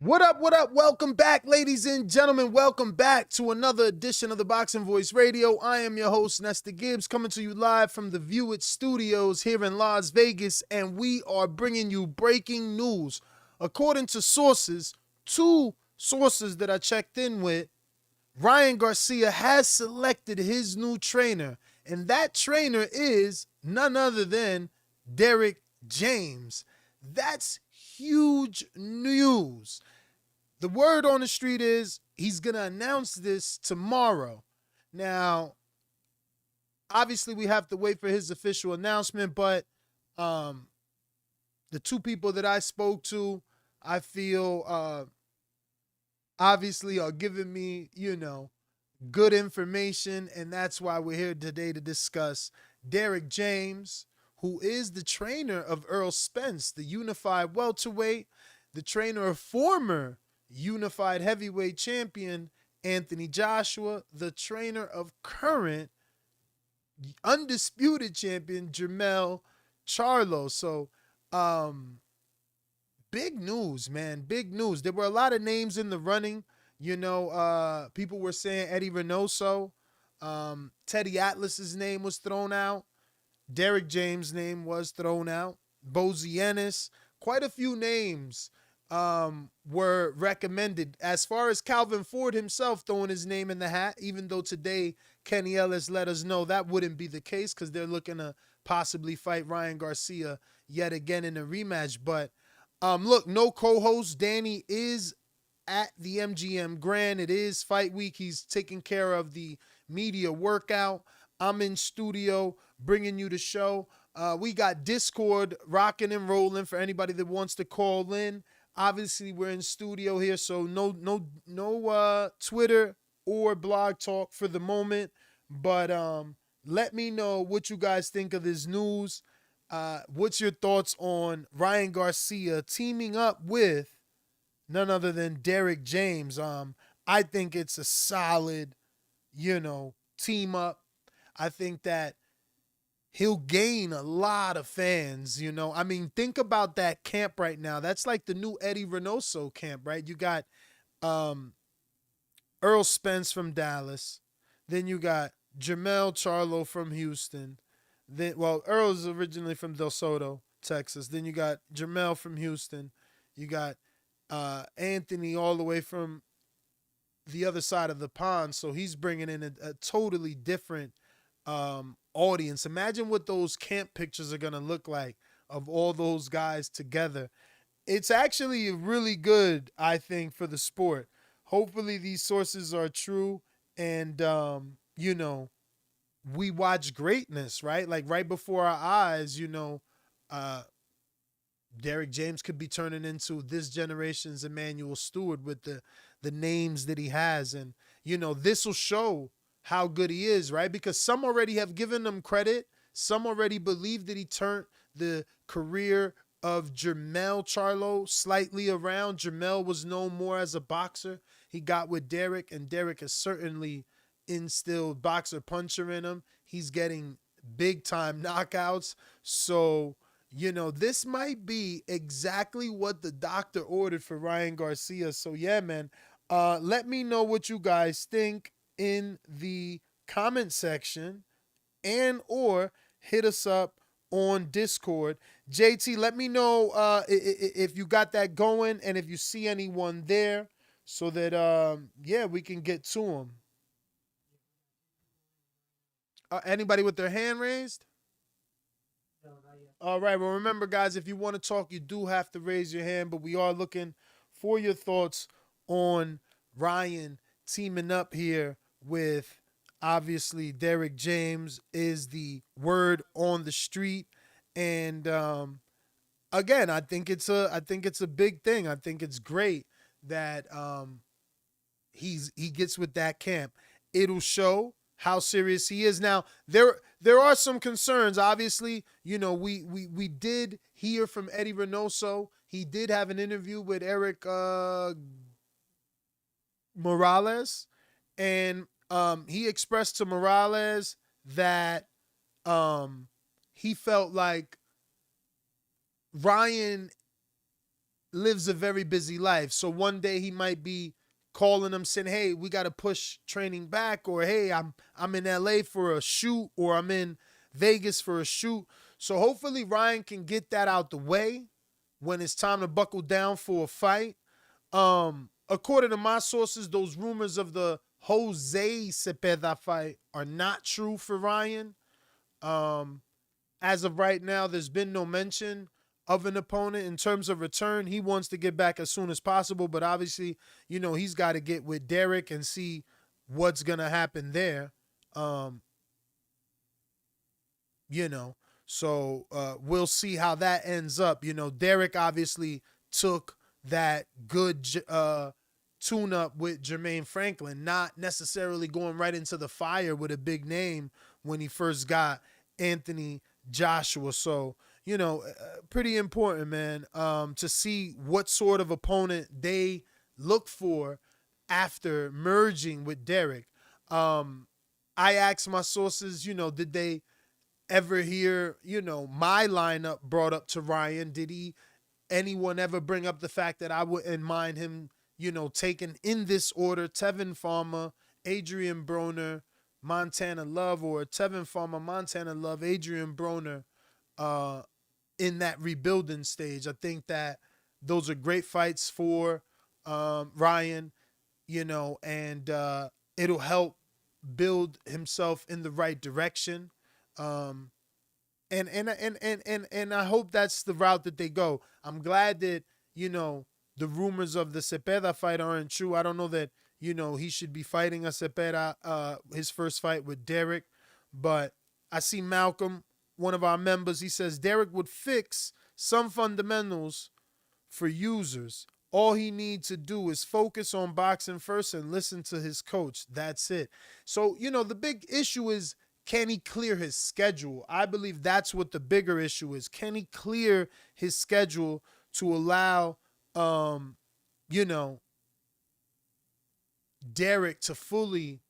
What up, what up? Welcome back, ladies and gentlemen. Welcome back to another edition of the Boxing Voice Radio. I am your host, Nestor Gibbs, coming to you live from the View It Studios here in Las Vegas, and we are bringing you breaking news. According to sources, two sources that I checked in with, Ryan Garcia has selected his new trainer, and that trainer is none other than Derrick James. That's huge news. The word on the street is he's going to announce this tomorrow. Now, obviously, we have to wait for his official announcement, but the two people that I spoke to, I feel obviously are giving me, good information, and that's why we're here today to discuss Derrick James, who is the trainer of Errol Spence, the unified welterweight, the trainer of former unified heavyweight champion Anthony Joshua, the trainer of current undisputed champion Jermell Charlo. So, big news, man. Big news. There were a lot of names in the running. People were saying Eddie Reynoso. Teddy Atlas's name was thrown out. Derrick James' name was thrown out. Bozienis. Quite a few names were recommended. As far as Calvin Ford himself throwing his name in the hat, even though today Kenny Ellis let us know that wouldn't be the case because they're looking to possibly fight Ryan Garcia yet again in a rematch. But look, no co-host. Danny is at the MGM Grand. It is fight week. He's taking care of the media workout. I'm in studio bringing you the show. We got Discord rocking and rolling for anybody that wants to call in. Obviously, we're in studio here, so no Twitter or blog talk for the moment. But let me know what you guys think of this news. What's your thoughts on Ryan Garcia teaming up with none other than Derrick James? I think it's a solid, team up. I think that he'll gain a lot of fans, I mean, think about that camp right now. That's like the new Eddie Reynoso camp, right? You got Errol Spence from Dallas. Then you got Jermell Charlo from Houston. Earl's originally from Del Soto, Texas. Then you got Jermell from Houston. You got Anthony all the way from the other side of the pond. So he's bringing in a totally different audience. Imagine what those camp pictures are going to look like of all those guys together. It's actually really good, I think, for the sport. Hopefully these sources are true and, we watch greatness, right? Like right before our eyes, Derrick James could be turning into this generation's Emmanuel Stewart with the names that he has. And, this will show how good he is, right? Because some already have given him credit. Some already believe that he turned the career of Jermell Charlo slightly around. Jermell was known more as a boxer. He got with Derrick, and Derrick has certainly instilled boxer puncher in him. He's getting big time knockouts. So, this might be exactly what the doctor ordered for Ryan Garcia. So yeah, man, let me know what you guys think in the comment section and or hit us up on Discord. JT, let me know if you got that going and if you see anyone there so that, we can get to them. Anybody with their hand raised? All right. Well, remember, guys, if you want to talk, you do have to raise your hand, but we are looking for your thoughts on Ryan teaming up here with, obviously, Derrick James is the word on the street. And again, I think it's a big thing. I think it's great that he gets with that camp. It'll show how serious he is. Now, there are some concerns. Obviously, we did hear from Eddie Reynoso. He did have an interview with Eric Morales, and he expressed to Morales that he felt like Ryan lives a very busy life. So one day he might be calling him saying, "Hey, we got to push training back," or "Hey, I'm in LA for a shoot," or "I'm in Vegas for a shoot." So hopefully Ryan can get that out the way when it's time to buckle down for a fight. According to my sources, those rumors of the Jose Cepeda fight are not true for Ryan. Um, as of right now, there's been no mention of an opponent in terms of return. He wants to get back as soon as possible, but obviously, he's got to get with Derrick and see what's gonna happen there. Um, you know, so we'll see how that ends up. Derrick obviously took that good tune up with Jermaine Franklin, not necessarily going right into the fire with a big name when he first got Anthony Joshua. So, pretty important, man, to see what sort of opponent they look for after merging with Derrick. I asked my sources, did they ever hear, my lineup brought up to Ryan? Did anyone ever bring up the fact that I wouldn't mind him, taking in this order Tevin Farmer, Adrian Broner, Montana Love, or Tevin Farmer, Montana Love, Adrian Broner, in that rebuilding stage? I think that those are great fights for Ryan, and it'll help build himself in the right direction. Um, and I hope that's the route that they go. I'm glad that the rumors of the Cepeda fight aren't true. I don't know that he should be fighting a Cepeda his first fight with Derrick, but I see Malcolm, one of our members, he says Derrick would fix some fundamentals for users. All he needs to do is focus on boxing first and listen to his coach. That's it. So, the big issue is, can he clear his schedule? I believe that's what the bigger issue is. Can he clear his schedule to allow, you know, Derrick to fully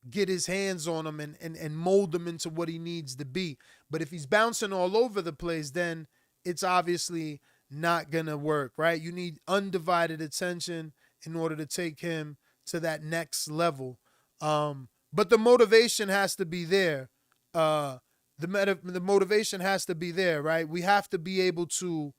get his hands on him and mold him into what he needs to be? But if he's bouncing all over the place, then it's obviously not going to work, right? You need undivided attention in order to take him to that next level. But the motivation has to be there. The motivation has to be there, right? We have to be able to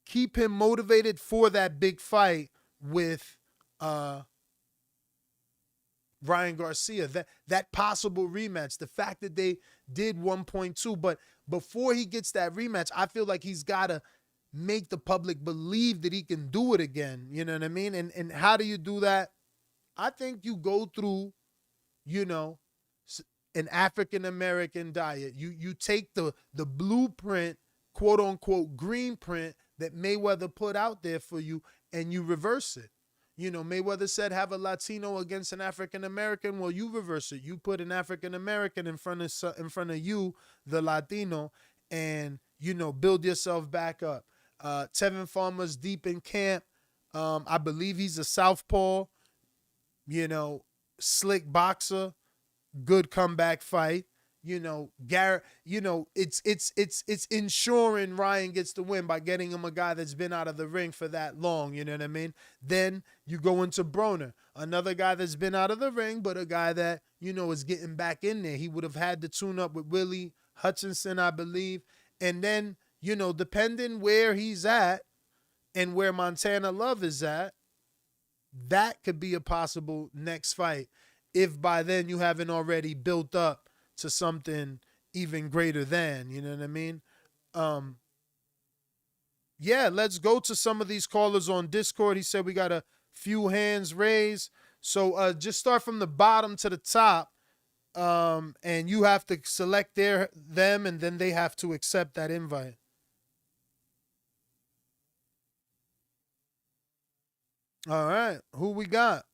keep him motivated for that big fight with Ryan Garcia. That possible rematch. The fact that they did 1.2, but before he gets that rematch, I feel like he's got to make the public believe that he can do it again. You know what I mean? And how do you do that? I think you go through, an African American diet. You take the blueprint, quote unquote green print that Mayweather put out there for you, and you reverse it. Mayweather said have a Latino against an African American. Well, you reverse it. You put an African American in front of you, the Latino, and build yourself back up. Tevin Farmer's deep in camp. I believe he's a southpaw. Slick boxer. Good comeback fight. Garrett. It's ensuring Ryan gets the win by getting him a guy that's been out of the ring for that long. You know what I mean? Then you go into Broner, another guy that's been out of the ring, but a guy that is getting back in there. He would have had to tune up with Willie Hutchinson, I believe, and then depending where he's at and where Montana Love is at, that could be a possible next fight if by then you haven't already built up to something even greater than, you know what I mean? Yeah, let's go to some of these callers on Discord. He said we got a few hands raised. So just start from the bottom to the top, and you have to select them, and then they have to accept that invite. All right. Who we got?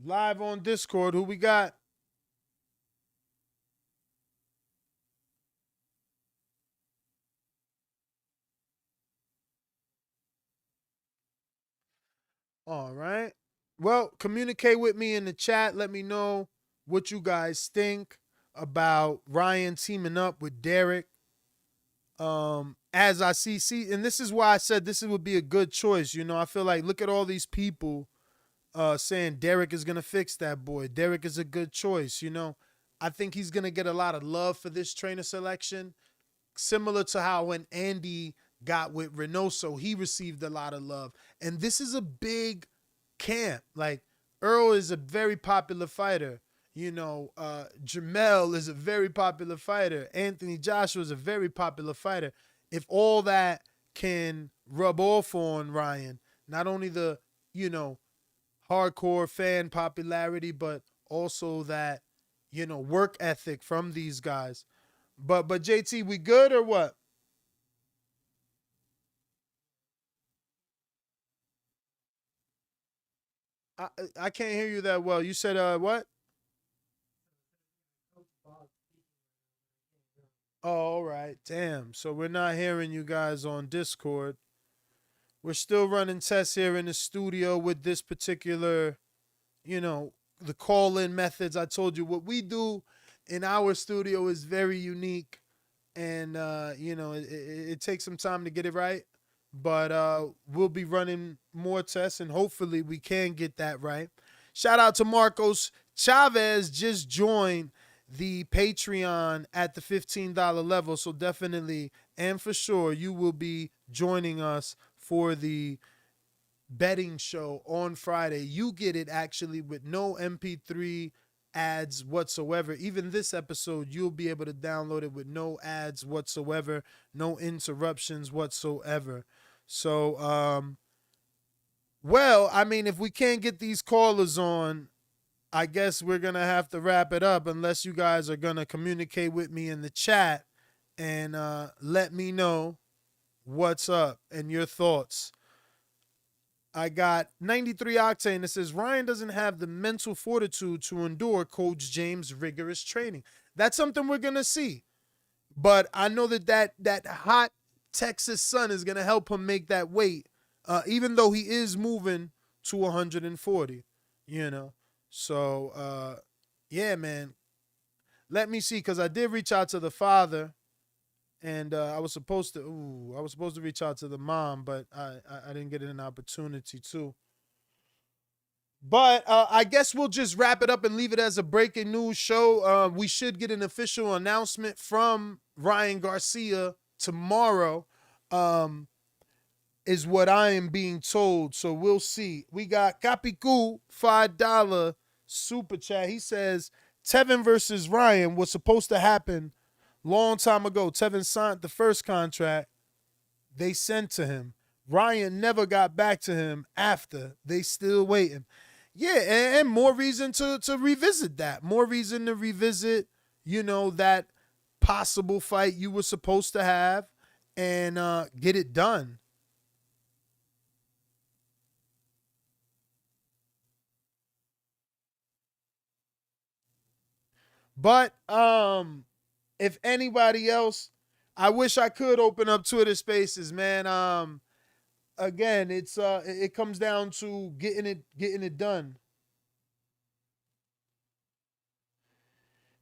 Live on Discord. Who we got? All right. Well, communicate with me in the chat. Let me know what you guys think about Ryan teaming up with Derrick. As I see, and this is why I said this would be a good choice. You know, I feel like look at all these people saying Derrick is gonna fix that boy. Derrick is a good choice. You know, I think he's gonna get a lot of love for this trainer selection, similar to how when Andy got with Reynoso, he received a lot of love. And this is a big camp. Like Earl is a very popular fighter. You know, Jamel is a very popular fighter. Anthony Joshua is a very popular fighter. If all that can rub off on Ryan, not only the, you know, hardcore fan popularity, but also that, you know, work ethic from these guys. But JT, we good or what? I I can't hear you that well. You said what? Oh, all right. Damn. So we're not hearing you guys on Discord. We're still running tests here in the studio with this particular, you know, the call-in methods. I told you what we do in our studio is very unique, and you know, it takes some time to get it right. But we'll be running more tests, and hopefully we can get that right. Shout out to Marcos Chavez, just joined the Patreon at the $15 level. So definitely and for sure, you will be joining us for the betting show on Friday. You get it actually with no MP3 ads whatsoever. Even this episode, you'll be able to download it with no ads whatsoever, no interruptions whatsoever. So, well, I mean, if we can't get these callers on, I guess we're going to have to wrap it up unless you guys are going to communicate with me in the chat and let me know what's up and your thoughts. I got 93 Octane that says Ryan doesn't have the mental fortitude to endure Coach James' rigorous training. That's something we're going to see. But I know that hot Texas sun is going to help him make that weight, even though he is moving to 140, you know. So, yeah, man. Let me see, because I did reach out to the father, and I was supposed to reach out to the mom, but I didn't get an opportunity to. But I guess we'll just wrap it up and leave it as a breaking news show. We should get an official announcement from Ryan Garcia tomorrow, um, is what I am being told. So we'll see. We got Capicu, $5 super chat. He says Tevin versus Ryan was supposed to happen long time ago. Tevin signed the first contract they sent to him. Ryan never got back to him after. They still waiting. Yeah, and more reason to revisit that. More reason to revisit, you know, that possible fight you were supposed to have and get it done. But if anybody else, I wish I could open up Twitter Spaces, man. Again, it comes down to getting it done.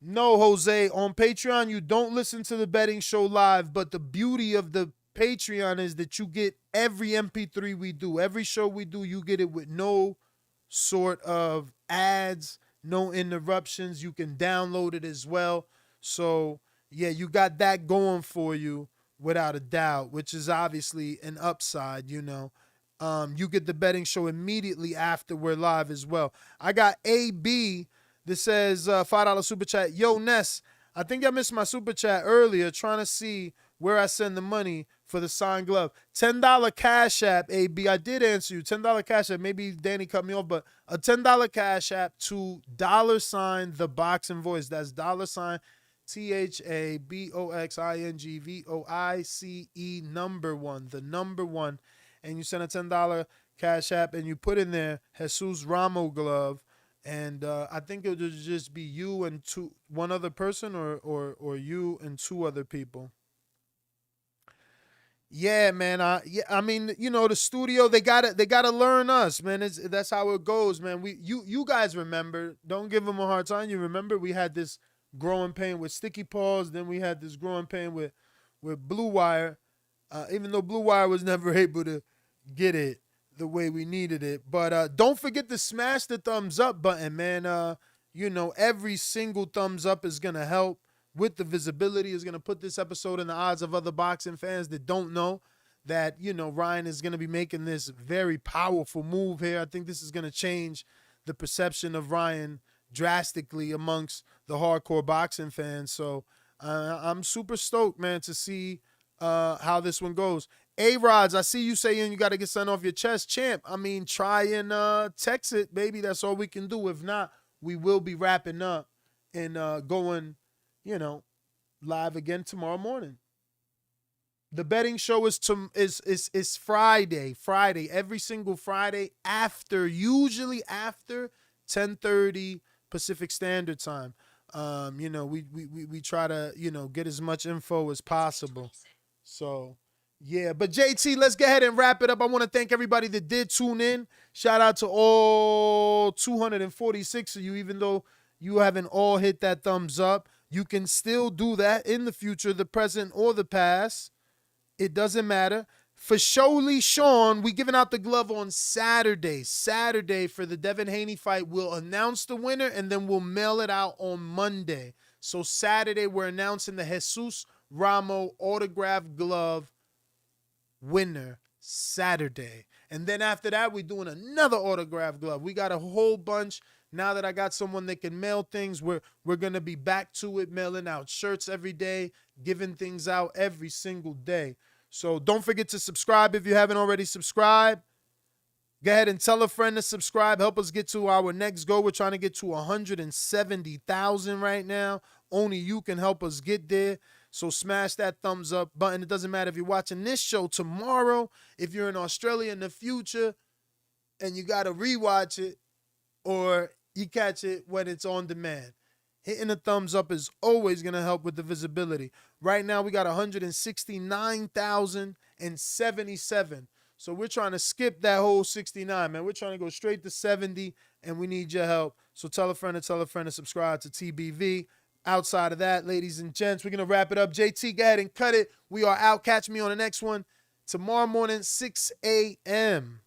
No, Jose, on Patreon, you don't listen to the betting show live, but the beauty of the Patreon is that you get every MP3 we do. Every show we do, you get it with no sort of ads, no interruptions. You can download it as well. So, yeah, you got that going for you without a doubt, which is obviously an upside, you know. You get the betting show immediately after we're live as well. I got AB that says $5 super chat. Yo, Ness, I think I missed my super chat earlier trying to see where I send the money for the signed glove. $10 Cash App, AB. I did answer you. $10 Cash App. Maybe Danny cut me off, but a $10 Cash App to dollar sign the boxing voice. That's dollar sign THABOXINGVOICE number one, the number one, and you send a $10 Cash App and you put in there Jesus Ramo glove, and I think it would just be you and one other person, or you and two other people. Yeah, man. I mean, the studio, they gotta learn us, man. That's how it goes, man. You guys remember? Don't give them a hard time. You remember we had this growing pain with Sticky Paws, then we had this growing pain with Blue Wire. Even though Blue Wire was never able to get it the way we needed it. But don't forget to smash the thumbs up button, man. Every single thumbs up is gonna help with the visibility, is going to put this episode in the eyes of other boxing fans that don't know that, Ryan is going to be making this very powerful move here. I think this is going to change the perception of Ryan drastically amongst the hardcore boxing fans. So I'm super stoked, man, to see how this one goes. A-Rods, I see you saying you got to get something off your chest. Champ, I mean, try and text it, baby. That's all we can do. If not, we will be wrapping up and going live again tomorrow morning. The betting show is Friday. Friday, every single Friday usually after 10:30 Pacific Standard Time. We try to, get as much info as possible. So, yeah. But JT, let's go ahead and wrap it up. I want to thank everybody that did tune in. Shout out to all 246 of you, even though you haven't all hit that thumbs up. You can still do that in the future, the present, or the past. It doesn't matter. For Showley Sean, we giving out the glove on Saturday. Saturday for the Devin Haney fight. We'll announce the winner, and then we'll mail it out on Monday. So Saturday, we're announcing the Jesus Ramo autograph glove winner Saturday. And then after that, we're doing another autograph glove. We got a whole bunch. Now that I got someone that can mail things, we're going to be back to it, mailing out shirts every day, giving things out every single day. So don't forget to subscribe if you haven't already subscribed. Go ahead and tell a friend to subscribe. Help us get to our next goal. We're trying to get to 170,000 right now. Only you can help us get there. So smash that thumbs up button. It doesn't matter if you're watching this show tomorrow, if you're in Australia in the future and you got to rewatch it, or you catch it when it's on demand. Hitting the thumbs up is always going to help with the visibility. Right now, we got 169,077. So we're trying to skip that whole 69, man. We're trying to go straight to 70, and we need your help. So tell a friend to subscribe to TBV. Outside of that, ladies and gents, we're going to wrap it up. JT, go ahead and cut it. We are out. Catch me on the next one tomorrow morning, 6 a.m.